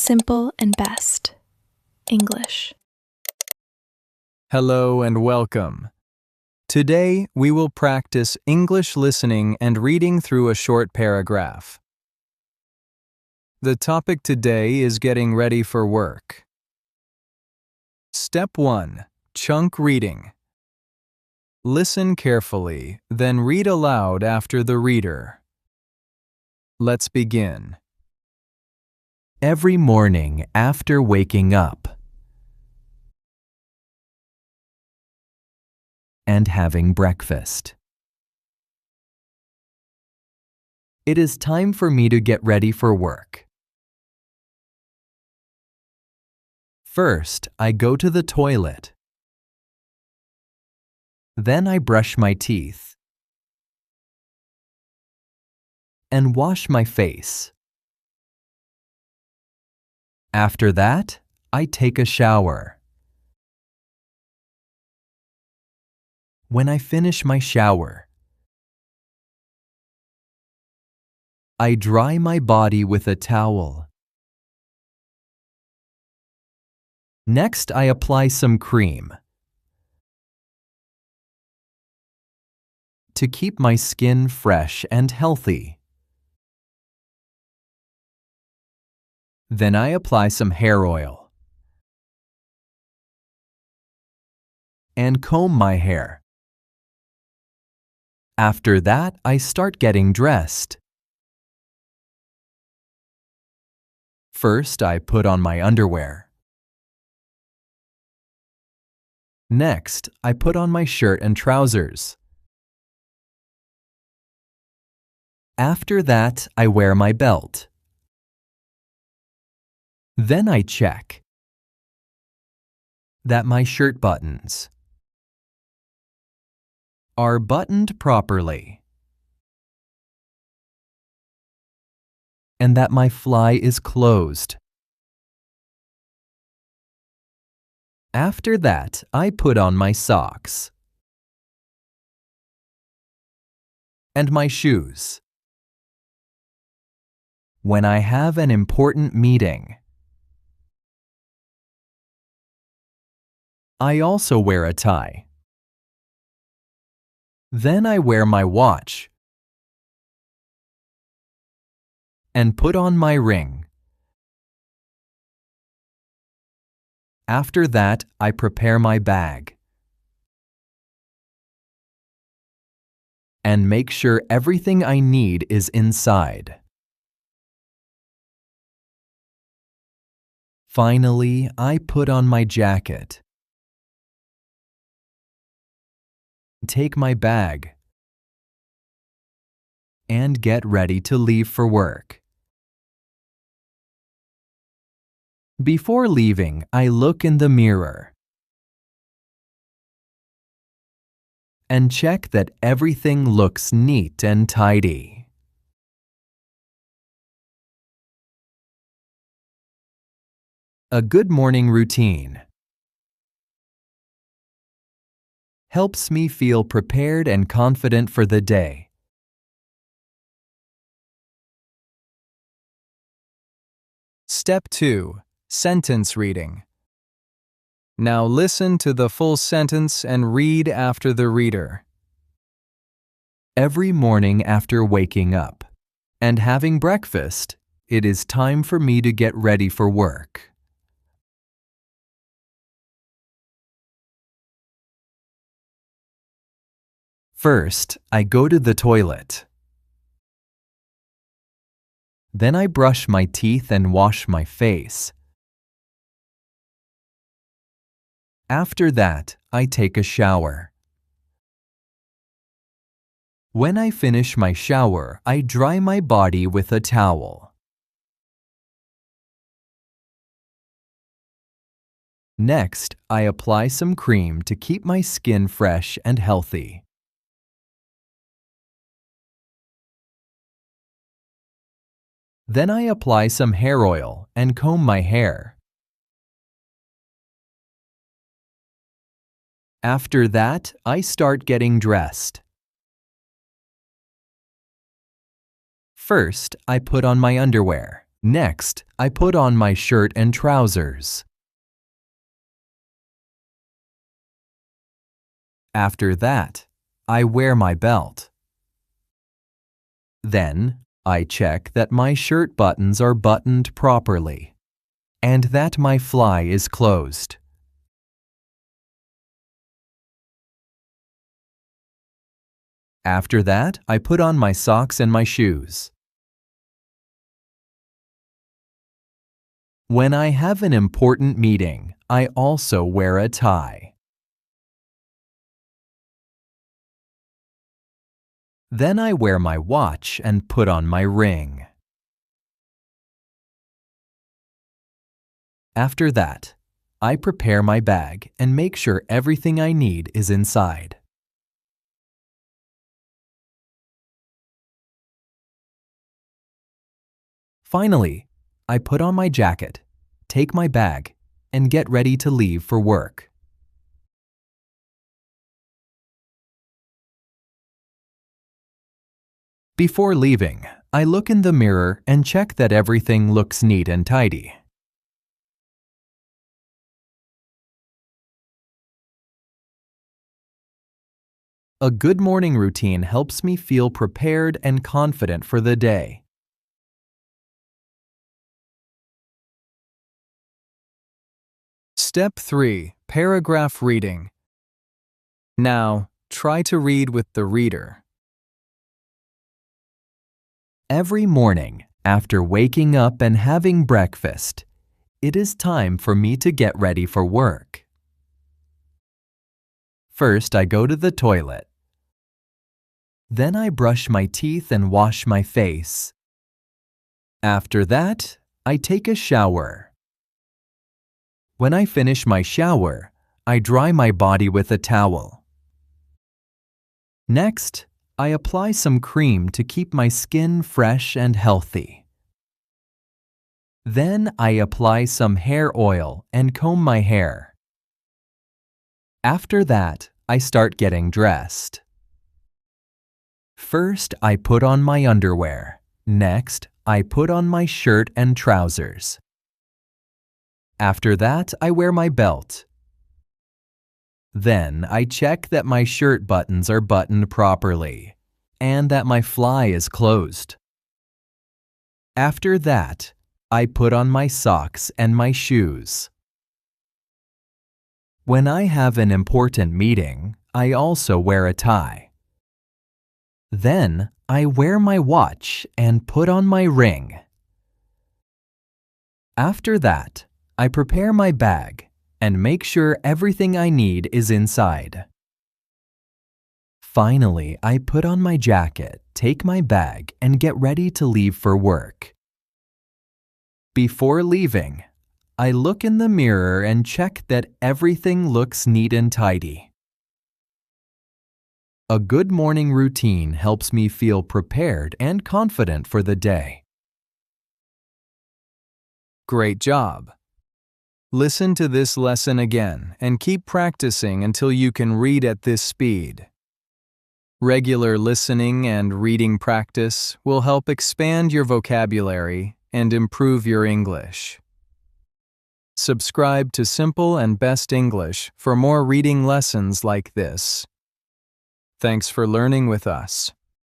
simple and best. English. Hello and welcome. Today, we will practice English listening and reading through a short paragraph. The topic today is getting ready for work. Step 1. Chunk reading. Listen carefully, then read aloud after the reader. Let's begin. Every morning after waking up and having breakfast. It is time for me to get ready for work. First, I go to the toilet. Then I brush my teeth and wash my face. After that, I take a shower. When I finish my shower, I dry my body with a towel. Next, I apply some cream to keep my skin fresh and healthy. Then I apply some hair oil and comb my hair. After that, I start getting dressed. First, I put on my underwear. Next, I put on my shirt and trousers. After that, I wear my belt. Then I check that my shirt buttons are buttoned properly and that my fly is closed. After that, I put on my socks and my shoes. When I have an important meeting, I also wear a tie. Then I wear my watch and put on my ring. After that, I prepare my bag and make sure everything I need is inside. Finally, I put on my jacket, take my bag, and get ready to leave for work. Before leaving, I look in the mirror and check that everything looks neat and tidy. A good morning routine helps me feel prepared and confident for the day. Step 2. Sentence reading. Now listen to the full sentence and read after the reader. Every morning after waking up and having breakfast, it is time for me to get ready for work. First, I go to the toilet. Then I brush my teeth and wash my face. After that, I take a shower. When I finish my shower, I dry my body with a towel. Next, I apply some cream to keep my skin fresh and healthy. Then I apply some hair oil and comb my hair. After that, I start getting dressed. First, I put on my underwear. Next, I put on my shirt and trousers. After that, I wear my belt. Then, I check that my shirt buttons are buttoned properly and that my fly is closed. After that, I put on my socks and my shoes. When I have an important meeting, I also wear a tie. Then I wear my watch and put on my ring. After that, I prepare my bag and make sure everything I need is inside. Finally, I put on my jacket, take my bag, and get ready to leave for work. Before leaving, I look in the mirror and check that everything looks neat and tidy. A good morning routine helps me feel prepared and confident for the day. Step 3. Paragraph reading. Now, try to read with the reader. Every morning, after waking up and having breakfast, it is time for me to get ready for work. First, I go to the toilet. Then I brush my teeth and wash my face. After that, I take a shower. When I finish my shower, I dry my body with a towel. Next, I apply some cream to keep my skin fresh and healthy. Then I apply some hair oil and comb my hair. After that, I start getting dressed. First, I put on my underwear. Next, I put on my shirt and trousers. After that, I wear my belt. Then, I check that my shirt buttons are buttoned properly and that my fly is closed. After that, I put on my socks and my shoes. When I have an important meeting, I also wear a tie. Then, I wear my watch and put on my ring. After that, I prepare my bag and make sure everything I need is inside. Finally, I put on my jacket, take my bag, and get ready to leave for work. Before leaving, I look in the mirror and check that everything looks neat and tidy. A good morning routine helps me feel prepared and confident for the day. Great job! Listen to this lesson again and keep practicing until you can read at this speed. Regular listening and reading practice will help expand your vocabulary and improve your English. Subscribe to Simple and Best English for more reading lessons like this. Thanks for learning with us.